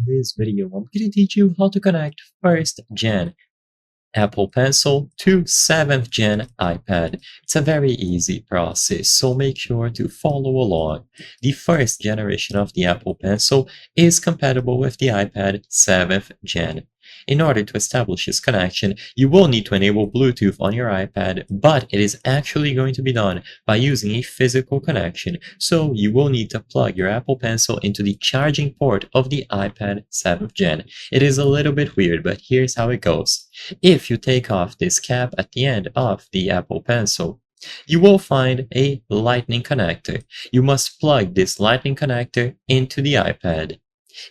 In this video, I'm going to teach you how to connect 1st gen Apple Pencil to 7th gen iPad. It's a very easy process, so make sure to follow along. The 1st generation of the Apple Pencil is compatible with the iPad 7th gen. In order to establish this connection, you will need to enable Bluetooth on your iPad, but it is actually going to be done by using a physical connection, so you will need to plug your Apple Pencil into the charging port of the iPad 7th gen. It is a little bit weird, but here's how it goes. If you take off this cap at the end of the Apple Pencil, you will find a lightning connector. You must plug this lightning connector into the iPad.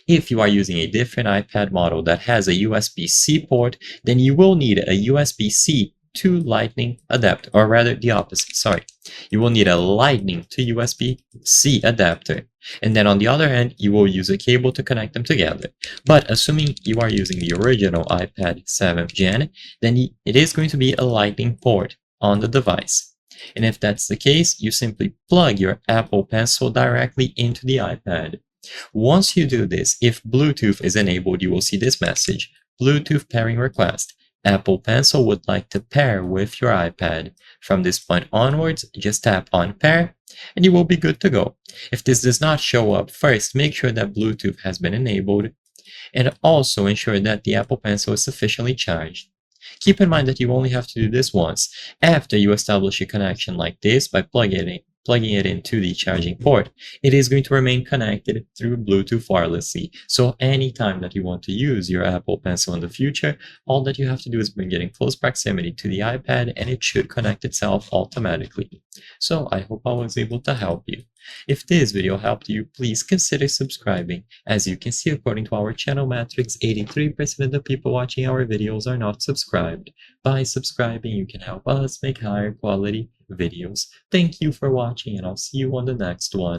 If you are using a different iPad model that has a USB-C port, then you will need a USB-C to Lightning adapter, or rather the opposite, sorry. You will need a Lightning to USB-C adapter. And then on the other hand, you will use a cable to connect them together. But assuming you are using the original iPad 7th gen, then it is going to be a Lightning port on the device. And if that's the case, you simply plug your Apple Pencil directly into the iPad. Once you do this, if Bluetooth is enabled, you will see this message, Bluetooth pairing request. Apple Pencil would like to pair with your iPad. From this point onwards, just tap on pair and you will be good to go. If this does not show up, first make sure that Bluetooth has been enabled and also ensure that the Apple Pencil is sufficiently charged. Keep in mind that you only have to do this once. After you establish a connection like this by plugging it into the charging port, it is going to remain connected through Bluetooth wirelessly. So anytime that you want to use your Apple Pencil in the future, all that you have to do is bring it in close proximity to the iPad and it should connect itself automatically. So I hope I was able to help you. If this video helped you, please consider subscribing. As you can see, according to our channel metrics, 83% of the people watching our videos are not subscribed. By subscribing, you can help us make higher quality videos. Thank you for watching, and I'll see you on the next one.